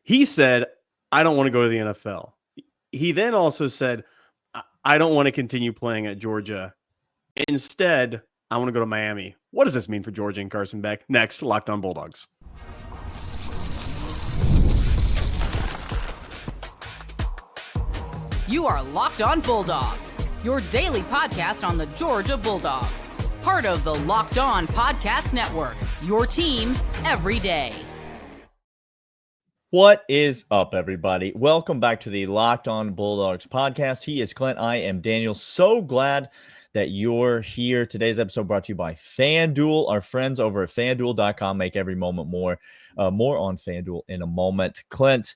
He said, I don't want to go to the NFL. He then also said, I don't want to continue playing at Georgia. Instead, I want to go to Miami. What does this mean for Georgia and Carson Beck? Next, Locked On Bulldogs. You are Locked On Bulldogs, your daily podcast on the Georgia Bulldogs. Part of the Locked On Podcast Network, your team every day. What is up, everybody? Welcome back to the Locked On Bulldogs podcast. He is Clint. I am Daniel. So glad that you're here. Today's episode brought to you by FanDuel. Our friends over at FanDuel.com make every moment more. More on FanDuel in a moment. Clint,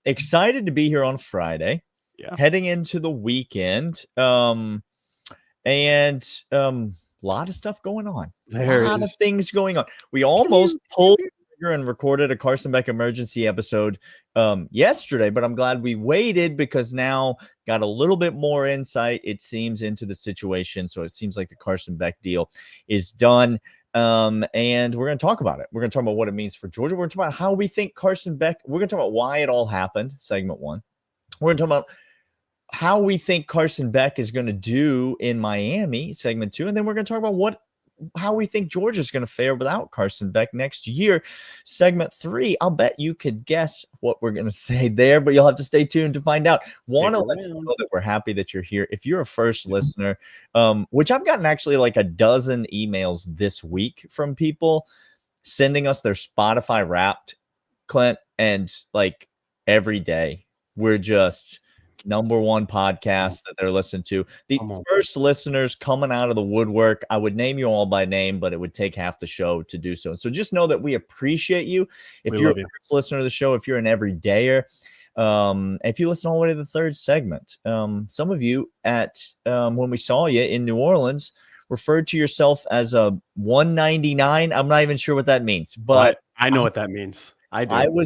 excited to be here on Friday. Yeah. Heading into the weekend. And a lot of stuff going on. A lot of things going on. We almost pulled and recorded a Carson Beck emergency episode yesterday, but I'm glad we waited because now got a little bit more insight, it seems, into the situation. So it seems like the Carson Beck deal is done. And we're going to talk about it. We're going to talk about what it means for Georgia. We're going to talk about how we think Carson Beck, we're going to talk about why it all happened, segment one. We're going to talk about how we think Carson Beck is going to do in Miami, segment two. And then we're going to talk about how we think Georgia's going to fare without Carson Beck next year. Segment three, I'll bet you could guess what we're going to say there, but you'll have to stay tuned to find out. Want to let you know that we're happy that you're here. If you're a first listener, which I've gotten actually like a dozen emails this week from people sending us their Spotify Wrapped, Clint, and like every day we're just number one podcast that they're listening to. The first listeners coming out of the woodwork. I would name you all by name, but it would take half the show to do so. So just know that we appreciate you. If you're a first listener to the show, if you're an everydayer, if you listen all the way to the third segment, some of you at when we saw you in New Orleans referred to yourself as a 199. I'm not even sure what that means, but I know what that means. I do.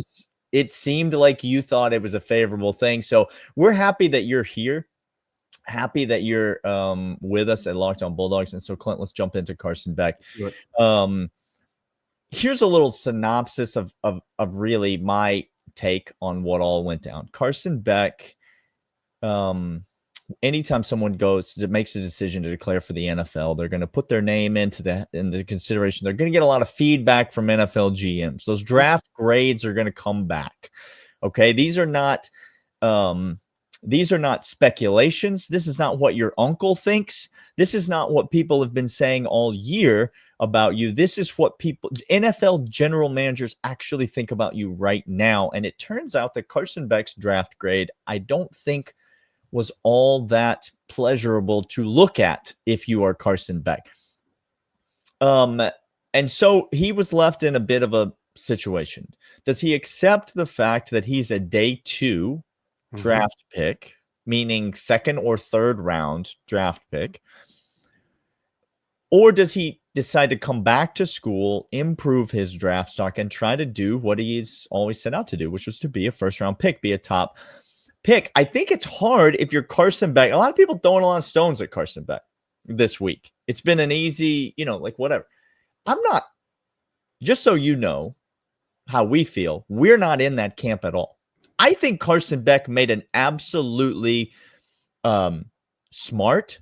It seemed like you thought it was a favorable thing. So we're happy that you're here. Happy that you're with us at Locked On Bulldogs. And so, Clint, let's jump into Carson Beck. Here's a little synopsis of really my take on what all went down. Carson Beck, anytime someone makes a decision to declare for the NFL, they're going to put their name into the consideration. They're going to get a lot of feedback from NFL GMs. Those draft grades are going to come back. Okay, these are not speculations. This is not what your uncle thinks. This is not what people have been saying all year about you. This is what NFL general managers actually think about you right now. And it turns out that Carson Beck's draft grade, I don't think was all that pleasurable to look at if you are Carson Beck. And so he was left in a bit of a situation. Does he accept the fact that he's a day two draft pick, meaning second or third round draft pick? Or does he decide to come back to school, improve his draft stock, and try to do what he's always set out to do, which was to be a first round pick, be a top pick? I think it's hard if you're Carson Beck. A lot of people throwing a lot of stones at Carson Beck this week. It's been an easy, like whatever. I'm not, just so you know how we feel, we're not in that camp at all. I think Carson Beck made an absolutely smart,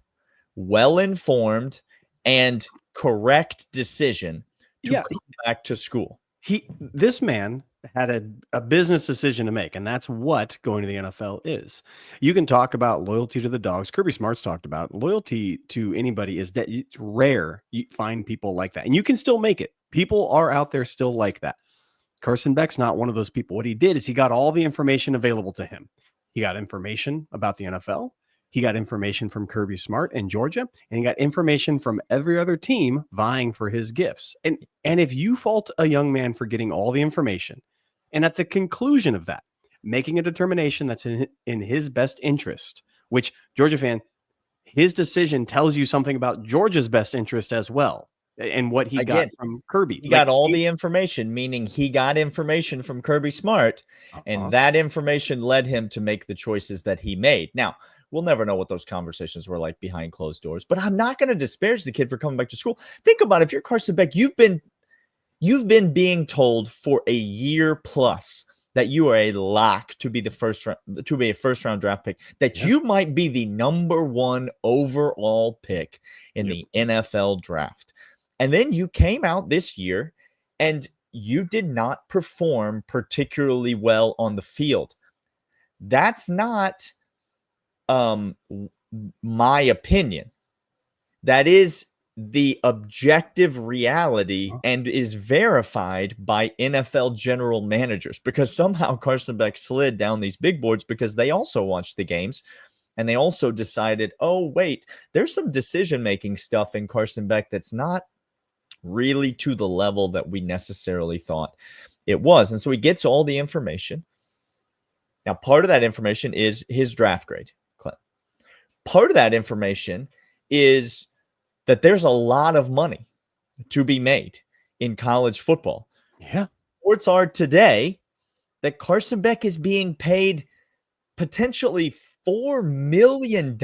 well-informed, and correct decision to come back to school. This man had a business decision to make, and that's what going to the NFL is. You can talk about loyalty to the Dogs. Kirby Smart's talked about loyalty to anybody is that it's rare you find people like that, and you can still make it. People are out there still like that. Carson Beck's not one of those people. What he did is he got all the information available to him. He got information about the NFL. He got information from Kirby Smart in Georgia, and he got information from every other team vying for his gifts. And if you fault a young man for getting all the information, and at the conclusion of that, making a determination that's in his best interest, which, Georgia fan, his decision tells you something about Georgia's best interest as well, and what he got from Kirby. He got all the information, meaning he got information from Kirby Smart, and that information led him to make the choices that he made. Now, we'll never know what those conversations were like behind closed doors, but I'm not going to disparage the kid for coming back to school. Think about it. If you're Carson Beck, you've been being told for a year plus that you are a lock to be a first round draft pick, that you might be the number 1 overall pick in the NFL draft. And then you came out this year and you did not perform particularly well on the field. That's not my opinion. That is the objective reality and is verified by NFL general managers, because somehow Carson Beck slid down these big boards because they also watched the games and they also decided, oh, wait, there's some decision-making stuff in Carson Beck that's not really to the level that we necessarily thought it was. And so he gets all the information. Now, part of that information is his draft grade, Clint. Part of that information is that there's a lot of money to be made in college football. Yeah. Reports are today that Carson Beck is being paid potentially $4 million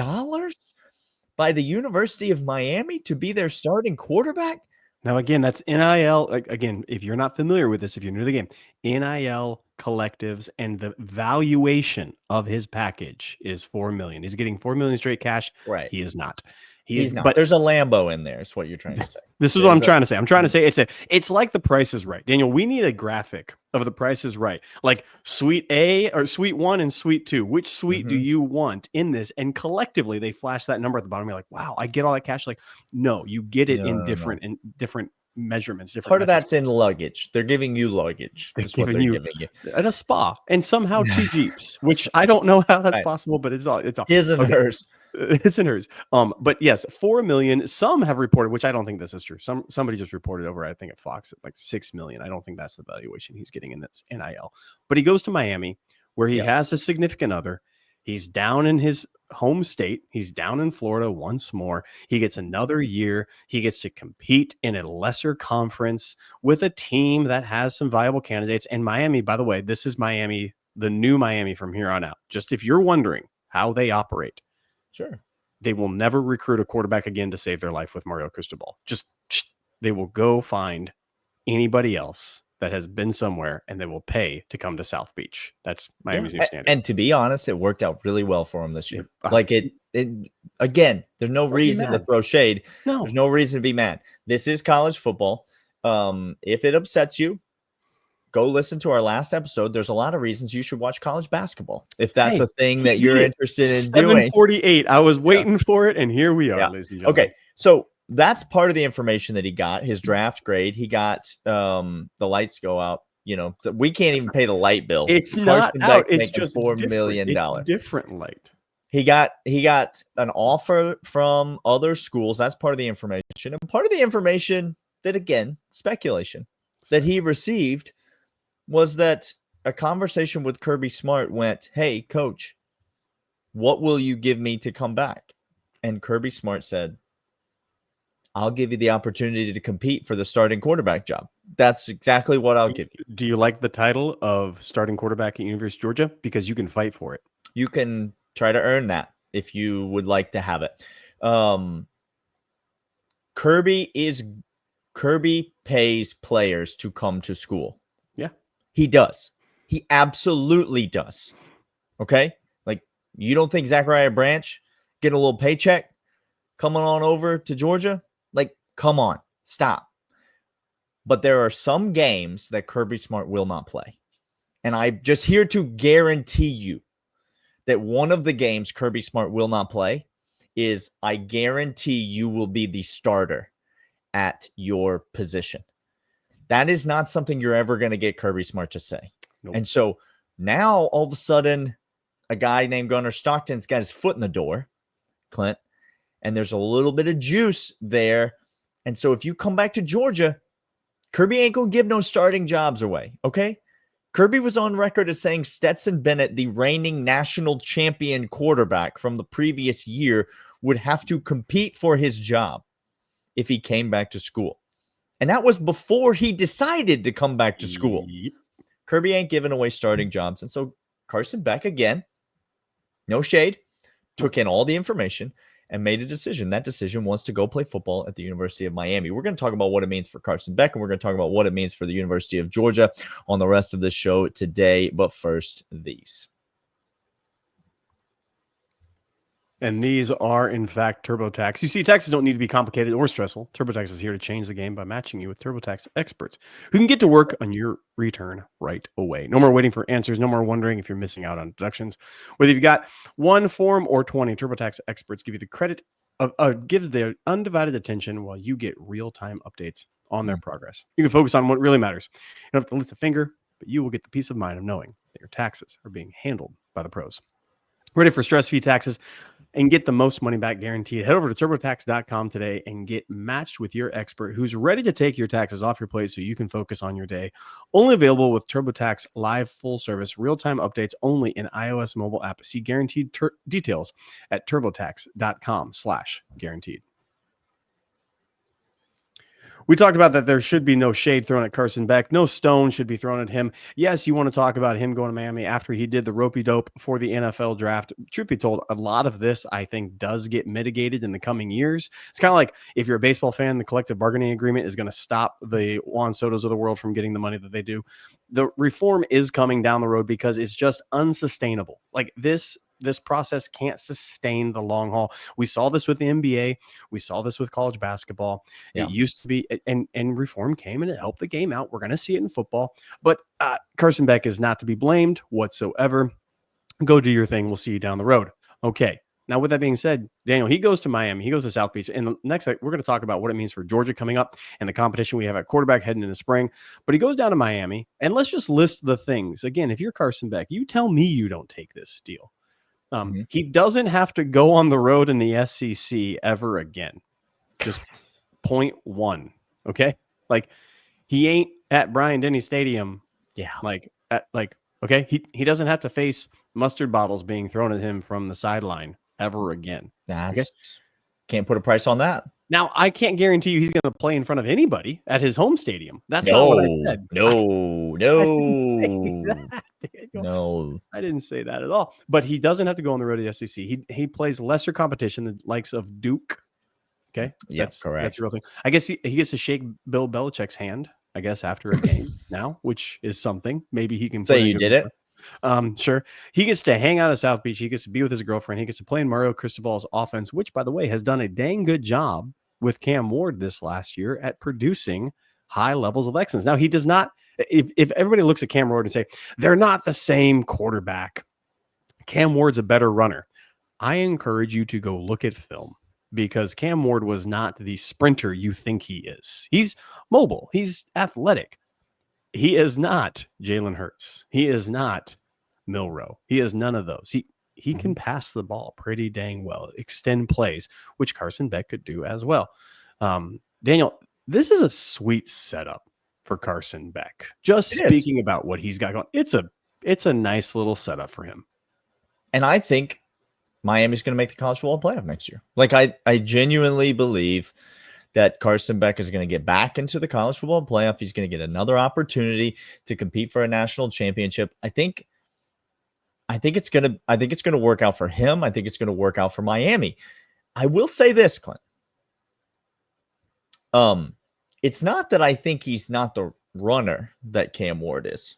by the University of Miami to be their starting quarterback. Now, again, that's NIL. Again, if you're not familiar with this, if you're new to the game, NIL collectives, and the valuation of his package is $4 million. He's getting $4 million straight cash. Right. He is not. He's not. But there's a Lambo in there, is what you're trying to say. This is what I'm trying to say. I'm trying to say it's like The Price is Right. Daniel, we need a graphic of The Price is Right. Like Suite A or Suite 1 and Suite 2. Which suite do you want in this? And collectively, they flash that number at the bottom. You're like, wow, I get all that cash. Like, no, you get it in different measurements. Different part of that's in luggage. They're giving you luggage. They're giving you at a spa and somehow 2 Jeeps, which I don't know how that's possible, but it's all his and hers. His and hers. But yes, $4 million. Some have reported, which I don't think this is true. Somebody just reported over, I think at Fox, at like $6 million. I don't think that's the valuation he's getting in this NIL. But he goes to Miami, where he has a significant other. He's down in his home state. He's down in Florida once more. He gets another year. He gets to compete in a lesser conference with a team that has some viable candidates. And Miami, by the way, this is Miami, the new Miami from here on out. Just if you're wondering how they operate. Sure. They will never recruit a quarterback again to save their life with Mario Cristobal. Just they will go find anybody else that has been somewhere and they will pay to come to South Beach. That's Miami's new standard. And to be honest, it worked out really well for him this year. Like it again, there's no reason to throw shade. No. There's no reason to be mad. This is college football. If it upsets you, go listen to our last episode. There's a lot of reasons you should watch college basketball if that's a thing that you're interested in doing. 7:48. I was waiting for it, and here we are, ladies and gentlemen. Okay, so that's part of the information that he got. His draft grade. He got the lights go out. You know, we can't even pay the light bill. It's not out. It's just $4 million. It's different light. He got an offer from other schools. That's part of the information, and part of the information that, again, speculation that he received was that a conversation with Kirby Smart went, hey, coach, what will you give me to come back? And Kirby Smart said, I'll give you the opportunity to compete for the starting quarterback job. That's exactly what I'll give you. Do you like the title of starting quarterback at University of Georgia? Because you can fight for it. You can try to earn that if you would like to have it. Kirby pays players to come to school. Yeah. He does. He absolutely does. Okay? Like, you don't think Zachariah Branch getting a little paycheck coming on over to Georgia? Like, come on. Stop. But there are some games that Kirby Smart will not play. And I'm just here to guarantee you that one of the games Kirby Smart will not play is, I guarantee you will be the starter at your position. That is not something you're ever going to get Kirby Smart to say. Nope. And so now all of a sudden, a guy named Gunnar Stockton's got his foot in the door, Clint, and there's a little bit of juice there. And so if you come back to Georgia, Kirby ain't going to give no starting jobs away, okay? Kirby was on record as saying Stetson Bennett, the reigning national champion quarterback from the previous year, would have to compete for his job if he came back to school. And that was before he decided to come back to school. Yep. Kirby ain't giving away starting jobs. And so Carson Beck, again, no shade, took in all the information and made a decision. That decision was to go play football at the University of Miami. We're going to talk about what it means for Carson Beck, and we're going to talk about what it means for the University of Georgia on the rest of the show today. But first, these. And these are, in fact, TurboTax. You see, taxes don't need to be complicated or stressful. TurboTax is here to change the game by matching you with TurboTax experts who can get to work on your return right away. No more waiting for answers. No more wondering if you're missing out on deductions. Whether you've got one form or 20, TurboTax experts give you the credit gives their undivided attention while you get real-time updates on their progress. You can focus on what really matters. You don't have to lift a finger, but you will get the peace of mind of knowing that your taxes are being handled by the pros. Ready for stress-free taxes and get the most money back guaranteed? Head over to TurboTax.com today and get matched with your expert who's ready to take your taxes off your plate so you can focus on your day. Only available with TurboTax Live full service, real-time updates only in iOS mobile app. See guaranteed details at TurboTax.com/guaranteed. We talked about that there should be no shade thrown at Carson Beck. No stone should be thrown at him. Yes, you want to talk about him going to Miami after he did the ropey dope for the NFL draft. Truth be told, a lot of this, I think, does get mitigated in the coming years. It's kind of like if you're a baseball fan, the collective bargaining agreement is going to stop the Juan Sotos of the world from getting the money that they do. The reform is coming down the road because it's just unsustainable. Like this process can't sustain the long haul. We saw this with the NBA. We saw this with college basketball. Yeah. It used to be, and reform came and it helped the game out. We're going to see it in football. But Carson Beck is not to be blamed whatsoever. Go do your thing. We'll see you down the road. Okay. Now, with that being said, Daniel, he goes to Miami. He goes to South Beach. And next, we're going to talk about what it means for Georgia coming up and the competition we have at quarterback heading into spring. But he goes down to Miami. And let's just list the things. Again, if you're Carson Beck, you tell me you don't take this deal. He doesn't have to go on the road in the SEC ever again. Just point one. Okay. Like he ain't at Bryant-Denny Stadium. Yeah. Okay. He doesn't have to face mustard bottles being thrown at him from the sideline ever again. Okay? Can't put a price on that. Now, I can't guarantee you he's going to play in front of anybody at his home stadium. That's not what I said. No. I didn't say that at all. But he doesn't have to go on the road to the SEC. He plays lesser competition, the likes of Duke. Okay? That's correct. That's the real thing. I guess he gets to shake Bill Belichick's hand, I guess, after a game now, which is something. Maybe he can say you did it. Sure. He gets to hang out at South Beach. He gets to be with his girlfriend. He gets to play in Mario Cristobal's offense, which, by the way, has done a dang good job with Cam Ward this last year at producing high levels of excellence. Now, he does not, if everybody looks at Cam Ward and say, they're not the same quarterback, Cam Ward's a better runner. I encourage you to go look at film because Cam Ward was not the sprinter you think he is. He's mobile. He's athletic. He is not Jalen Hurts. He is not Milroe. He is none of those. He can pass the ball pretty dang well, extend plays, which Carson Beck could do as well. Daniel, this is a sweet setup for Carson Beck. Just speaking about what he's got going, it's a nice little setup for him. And I think Miami's going to make the college football playoff next year. Like I genuinely believe that Carson Beck is going to get back into the college football playoff. He's going to get another opportunity to compete for a national championship. I think it's going to work out for him. I think it's going to work out for Miami. I will say this, Clint. It's not that I think he's not the runner that Cam Ward is.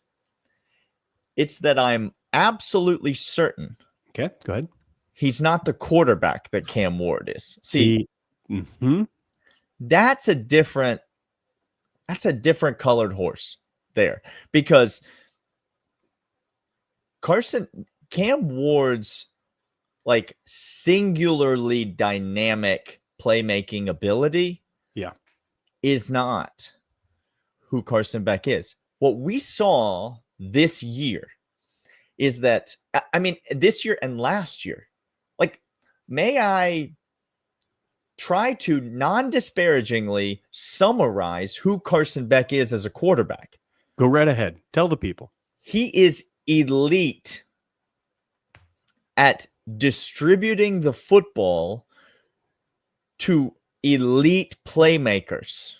It's that I'm absolutely certain. Okay, go ahead. He's not the quarterback that Cam Ward is. See, that's a different colored horse there, because Cam Ward's like singularly dynamic playmaking ability is not who Carson Beck is. What we saw this year is that, I mean, this year and last year, like, may I try to non-disparagingly summarize who Carson Beck is as a quarterback? Go right ahead. Tell the people. He is elite at distributing the football to elite playmakers.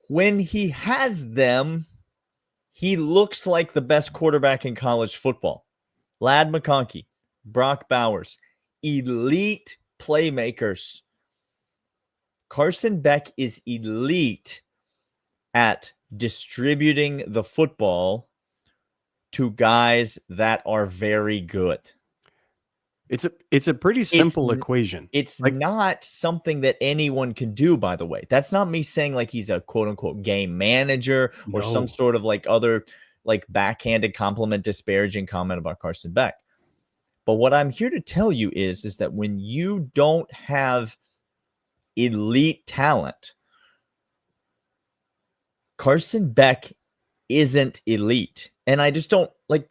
When he has them, he looks like the best quarterback in college football. Ladd McConkey, Brock Bowers, elite playmakers. Carson Beck is elite at distributing the football to guys that are very good. It's a pretty simple equation. It's not something that anyone can do, by the way. That's not me saying like he's a quote unquote game manager or some sort of like other like backhanded compliment, disparaging comment about Carson Beck. But what I'm here to tell you is that when you don't have elite talent, Carson Beck isn't elite. And I just don't like,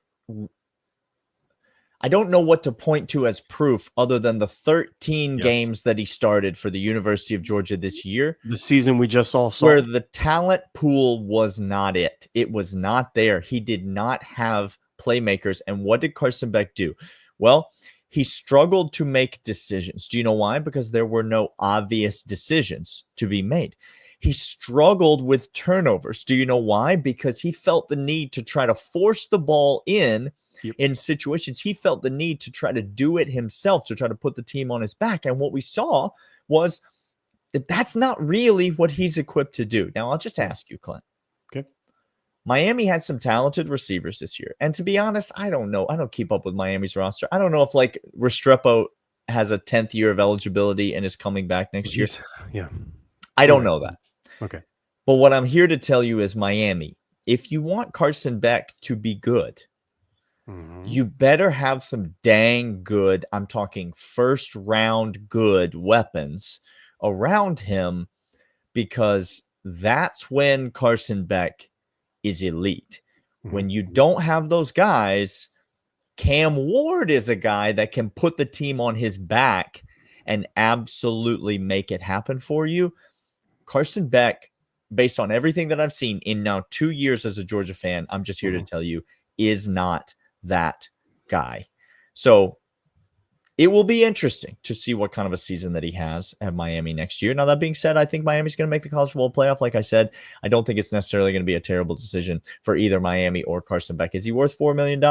I don't know what to point to as proof other than the 13 games that he started for the University of Georgia this year. The season we just all saw. Where the talent pool was not it. It was not there. He did not have playmakers. And what did Carson Beck do? Well, he struggled to make decisions. Do you know why? Because there were no obvious decisions to be made. He struggled with turnovers. Do you know why? Because he felt the need to try to force the ball in situations. He felt the need to try to do it himself, to try to put the team on his back. And what we saw was that that's not really what he's equipped to do. Now, I'll just ask you, Clint. Okay. Miami had some talented receivers this year. And to be honest, I don't know. I don't keep up with Miami's roster. I don't know if like Restrepo has a 10th year of eligibility and is coming back next year. Yeah. I don't know that. Okay. But what I'm here to tell you is Miami, if you want Carson Beck to be good, you better have some dang good, I'm talking first round good weapons around him, because that's when Carson Beck is elite. When you don't have those guys, Cam Ward is a guy that can put the team on his back and absolutely make it happen for you. Carson Beck, based on everything that I've seen in now 2 years as a Georgia fan, I'm just here to tell you, is not that guy. So it will be interesting to see what kind of a season that he has at Miami next year. Now, that being said, I think Miami's going to make the College Football Playoff. Like I said, I don't think it's necessarily going to be a terrible decision for either Miami or Carson Beck. Is he worth $4 million?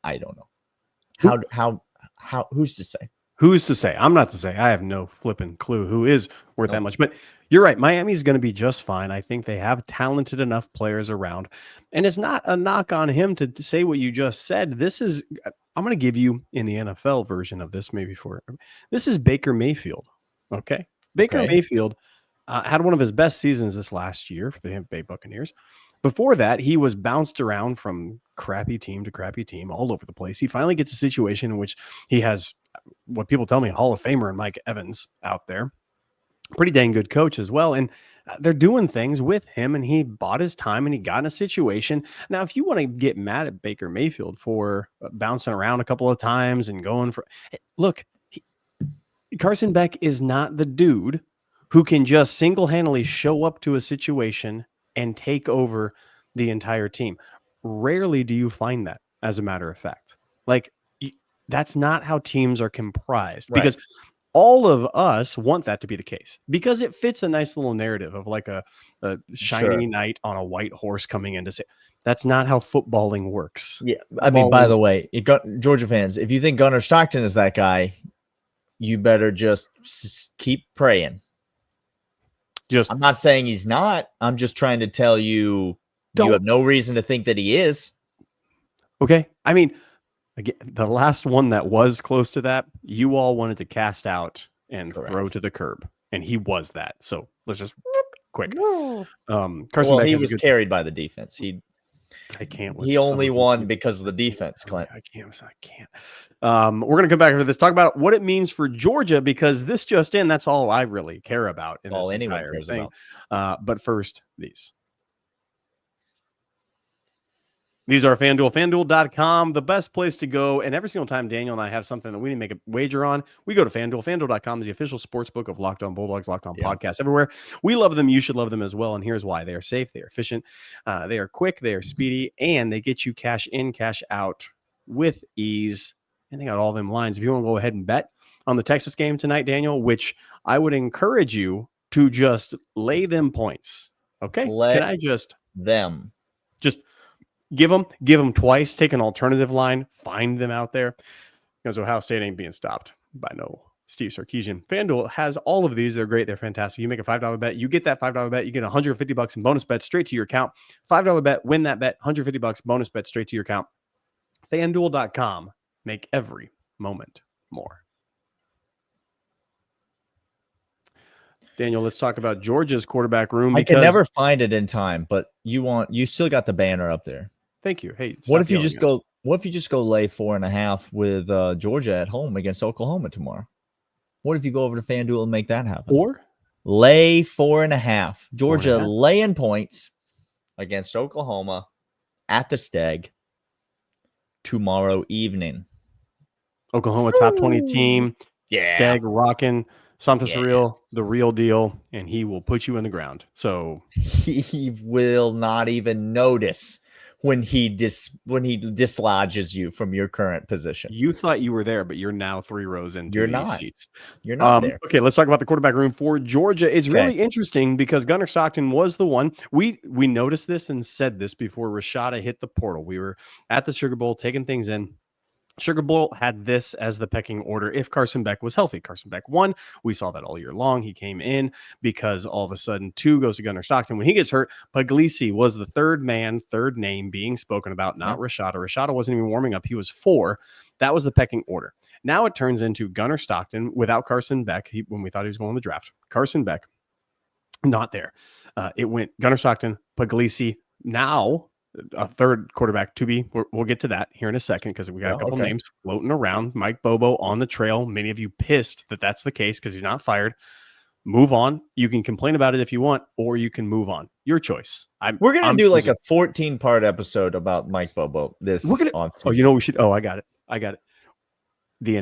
I don't know. How? Who's to say? Who's to say? I'm not to say. I have no flipping clue who is worth that much. But you're right. Miami's going to be just fine. I think they have talented enough players around. And it's not a knock on him to say what you just said. This is, I'm going to give you in the NFL version of this, this is Baker Mayfield. Okay. Baker Mayfield had one of his best seasons this last year for the Tampa Bay Buccaneers. Before that, he was bounced around from crappy team to crappy team all over the place. He finally gets a situation in which he has what people tell me, Hall of Famer and Mike Evans out there. Pretty dang good coach as well. And they're doing things with him, and he bought his time and he got in a situation. Now, if you want to get mad at Baker Mayfield for bouncing around a couple of times and going for, look, Carson Beck is not the dude who can just single-handedly show up to a situation and take over the entire team. Rarely do you find that, as a matter of fact. Like, that's not how teams are comprised, because all of us want that to be the case, because it fits a nice little narrative of like a shiny knight on a white horse coming in to say, that's not how footballing works. Yeah. I mean, by the way, Georgia fans, if you think Gunnar Stockton is that guy, you better just keep praying. I'm not saying he's not. I'm just trying to tell you, you have no reason to think that he is. Okay. I mean, again, the last one that was close to that, you all wanted to cast out and throw to the curb, and he was that. So let's just quick. Carson Beck, he was carried by the defense. I can't. He only won because of the defense, Clint. I can't. We're gonna come back after this, talk about what it means for Georgia, because this just in, that's all I really care about in this entire thing. But first, These are FanDuel, FanDuel.com, the best place to go. And every single time Daniel and I have something that we need to make a wager on, we go to FanDuel. FanDuel.com is the official sportsbook of Locked On Bulldogs, Locked On Podcasts everywhere. We love them. You should love them as well. And here's why. They are safe. They are efficient. They are quick. They are speedy. And they get you cash in, cash out with ease. And they got all them lines. If you want to go ahead and bet on the Texas game tonight, Daniel, which I would encourage you to just lay them points. Okay? Can I just give them twice, take an alternative line, find them out there. because Ohio State ain't being stopped by no Steve Sarkisian. FanDuel has all of these. They're great. They're fantastic. You make a $5 bet. You get that $5 bet. You get $150 in bonus bets straight to your account. $5 bet. Win that bet. $150 bonus bet straight to your account. FanDuel.com. Make every moment more. Daniel, let's talk about Georgia's quarterback room. I can never find it in time, but you still got the banner up there. Thank you. Hey, what if you just go lay 4.5 with Georgia at home against Oklahoma tomorrow? What if you go over to FanDuel and make that happen? Or lay 4.5. Georgia laying points against Oklahoma at the Steg tomorrow evening. Oklahoma top 20 team. Yeah. Steg rocking. Santos real, the real deal, and he will put you in the ground. So he will not even notice when he dislodges you from your current position. You thought you were there, but you're now 3 rows into you're seats. You're not there. Okay, let's talk about the quarterback room for Georgia. It's really interesting because Gunnar Stockton was the one. We noticed this and said this before Rashada hit the portal. We were at the Sugar Bowl taking things in. Sugar Bowl had this as the pecking order if Carson Beck was healthy. Carson Beck won. We saw that all year long. He came in because all of a sudden 2 goes to Gunnar Stockton. When he gets hurt, Puglisi was the third name being spoken about, not Rashada. Rashada wasn't even warming up. He was 4. That was the pecking order. Now it turns into Gunnar Stockton without Carson Beck. When we thought he was going to the draft, Carson Beck, not there. It went Gunnar Stockton, Puglisi. Now a third quarterback to be. We'll get to that here in a second because we got a couple names floating around. Mike Bobo on the trail. Many of you pissed that that's the case because he's not fired. Move on. You can complain about it if you want, or you can move on. Your choice. We're gonna do like a 14-part episode about Mike Bobo. Oh, you know we should. Oh, I got it. The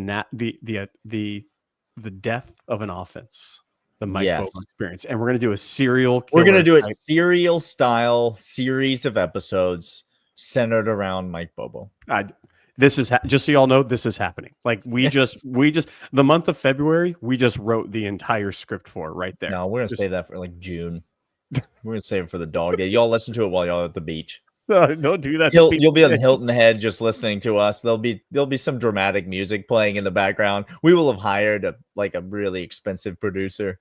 death of an offense. The Mike Bobo experience, and we're going to do a serial. We're going to do a serial style series of episodes centered around Mike Bobo. This is just so y'all know, this is happening. Like we just the month of February, we just wrote the entire script for it right there. No, we're going to save that for like June. We're going to save it for the dog day. Y'all listen to it while y'all are at the beach. Don't do that. You'll be on Hilton Head just listening to us. There'll be some dramatic music playing in the background. We will have hired a really expensive producer.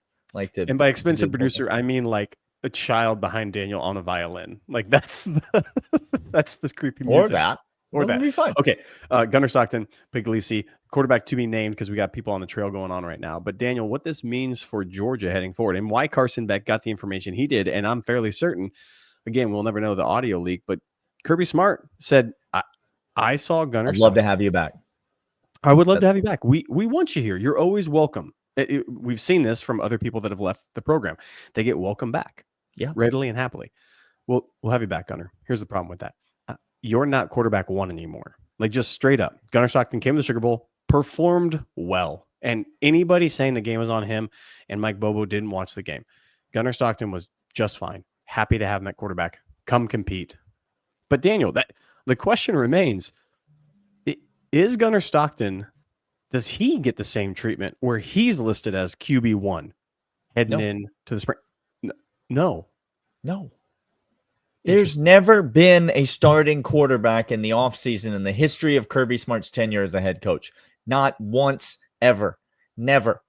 And by expensive producer, I mean like a child behind Daniel on a violin. Like that's this creepy music. Or that would be fine. Okay, Gunnar Stockton, Puglisi, quarterback to be named because we got people on the trail going on right now. But Daniel, what this means for Georgia heading forward and why Carson Beck got the information he did, and I'm fairly certain. Again, we'll never know the audio leak, but Kirby Smart said, "I saw Gunnar. I'd love to have you back. I would love to have you back. We want you here. You're always welcome." We've seen this from other people that have left the program. They get welcome back, readily and happily. We'll have you back, Gunnar. Here's the problem with that: you're not quarterback 1 anymore. Like just straight up, Gunnar Stockton came to the Sugar Bowl, performed well, and anybody saying the game was on him and Mike Bobo didn't watch the game. Gunnar Stockton was just fine. Happy to have him at quarterback. Come compete. But Daniel, the question remains: is Gunnar Stockton? Does he get the same treatment where he's listed as QB1 heading in to the spring? No. There's never been a starting quarterback in the offseason in the history of Kirby Smart's tenure as a head coach. Not once, ever. Never.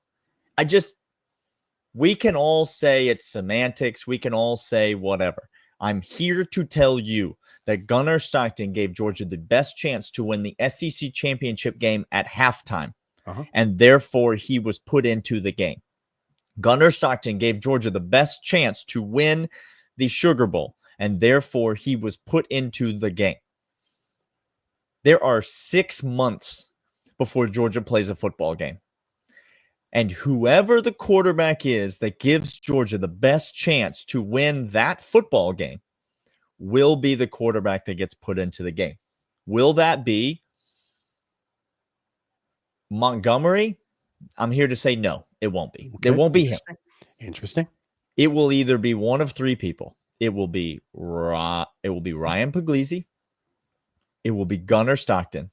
We can all say it's semantics. We can all say whatever. I'm here to tell you that Gunnar Stockton gave Georgia the best chance to win the SEC championship game at halftime, and therefore he was put into the game. Gunnar Stockton gave Georgia the best chance to win the Sugar Bowl, and therefore he was put into the game. There are 6 months before Georgia plays a football game. And whoever the quarterback is that gives Georgia the best chance to win that football game will be the quarterback that gets put into the game. Will that be Montgomery? I'm here to say no, it won't be. Okay. It won't be him. Interesting. It will either be one of 3 people. It will be Ryan Puglisi, it will be Gunnar Stockton,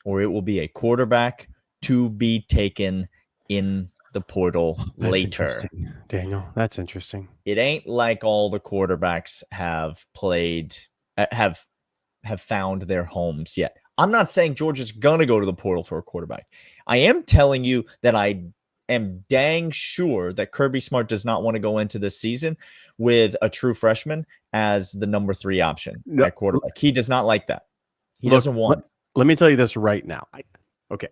or it will be a quarterback to be taken in the portal later. Daniel, that's interesting. It ain't like all the quarterbacks have found their homes yet. I'm not saying Georgia's going to go to the portal for a quarterback. I am telling you that I am dang sure that Kirby Smart does not want to go into this season with a true freshman as the number 3 option at quarterback. He does not like that. He doesn't want. Let me tell you this right now. Okay,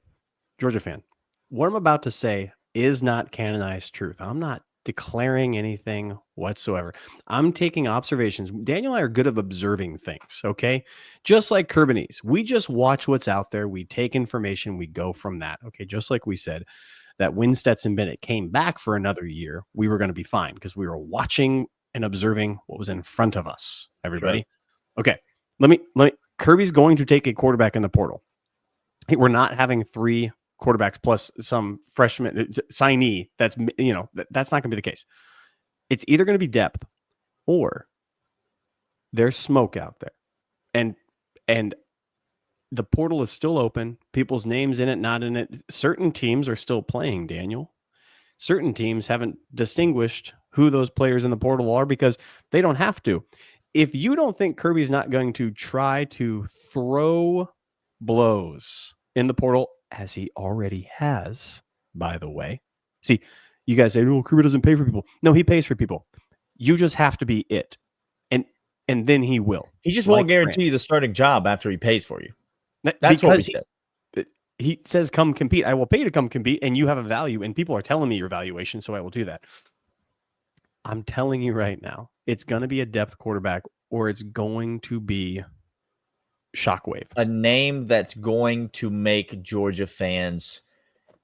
Georgia fan, what I'm about to say is not canonized truth. I'm not declaring anything whatsoever. I'm taking observations. Daniel and I are good at observing things, okay? Just like Kirby's. We just watch what's out there. We take information. We go from that, okay? Just like we said that when Stetson Bennett came back for another year, we were going to be fine because we were watching and observing what was in front of us, everybody. Sure. Okay, let me. Kirby's going to take a quarterback in the portal. We're not having 3 quarterbacks plus some freshman signee. That's not going to be the case. It's either going to be depth or there's smoke out there, and the portal is still open. People's names in it, not in it. Certain teams are still playing, Daniel. Certain teams haven't distinguished who those players in the portal are because they don't have to. If you don't think Kirby's not going to try to throw blows in the portal, as he already has, by the way. See, you guys say, oh, Kirby doesn't pay for people. No, he pays for people. You just have to be it. And then he will. He just won't guarantee you the starting job after he pays for you. That's what we said. He says, come compete. I will pay to come compete, and you have a value, and people are telling me your valuation, so I will do that. I'm telling you right now, it's going to be a depth quarterback, or it's going to be Shockwave. A name that's going to make Georgia fans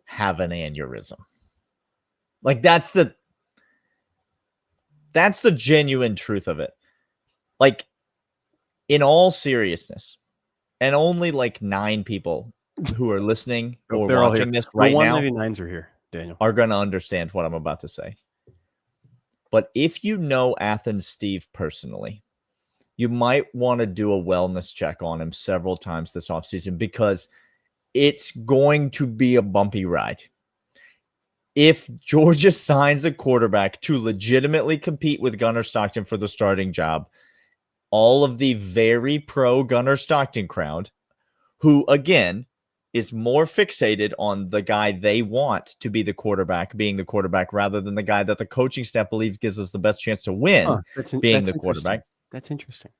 have an aneurysm. Like that's the genuine truth of it. Like, in all seriousness, and only like 9 people who are listening or watching this right now 199s are here, Daniel, are going to understand what I'm about to say. But if you know Athens Steve personally, you might want to do a wellness check on him several times this offseason because it's going to be a bumpy ride. If Georgia signs a quarterback to legitimately compete with Gunnar Stockton for the starting job, all of the very pro Gunnar Stockton crowd, who, again, is more fixated on the guy they want to be the quarterback, being the quarterback, rather than the guy that the coaching staff believes gives us the best chance to win, being the quarterback. That's interesting.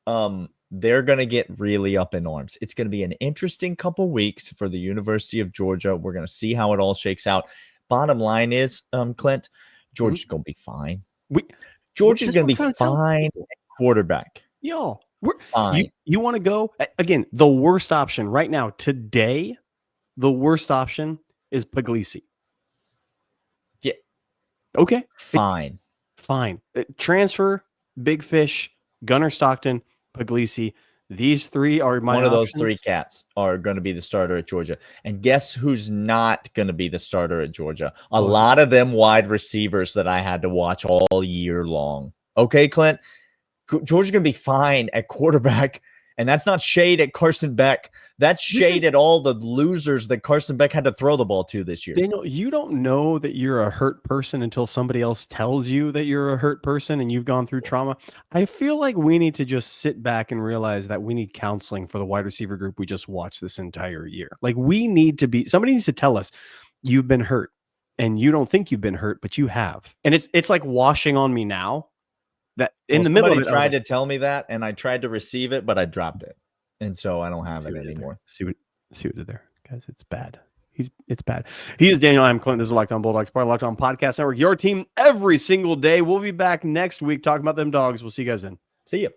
They're going to get really up in arms. It's going to be an interesting couple weeks for the University of Georgia. We're going to see how it all shakes out. Bottom line is, Clint, Georgia's going to be fine. Georgia's going to be fine at quarterback. Yo, you want to go? Again, the worst option right now, today, the worst option is Puglisi. Yeah. Okay. Fine. Transfer, Big Fish, Gunnar Stockton, Puglisi. These 3 are my one of those options. 3 cats are going to be the starter at Georgia. And guess who's not going to be the starter at Georgia? A lot of them wide receivers that I had to watch all year long. Okay, Clint? Georgia's going to be fine at quarterback. And that's not shade at Carson Beck. That's shade at all the losers that Carson Beck had to throw the ball to this year. Daniel, you don't know that you're a hurt person until somebody else tells you that you're a hurt person and you've gone through trauma. I feel like we need to just sit back and realize that we need counseling for the wide receiver group we just watched this entire year. Like, somebody needs to tell us you've been hurt and you don't think you've been hurt, but you have. And it's like washing on me now. That in the middle of it, tried to tell me that, and I tried to receive it, but I dropped it, and so I don't have it anymore. See what did there, guys? It's bad. It's bad. He is Daniel. I'm Clint. This is Locked On Bulldogs, part of Locked On Podcast Network. Your team every single day. We'll be back next week talking about them dogs. We'll see you guys then. See you.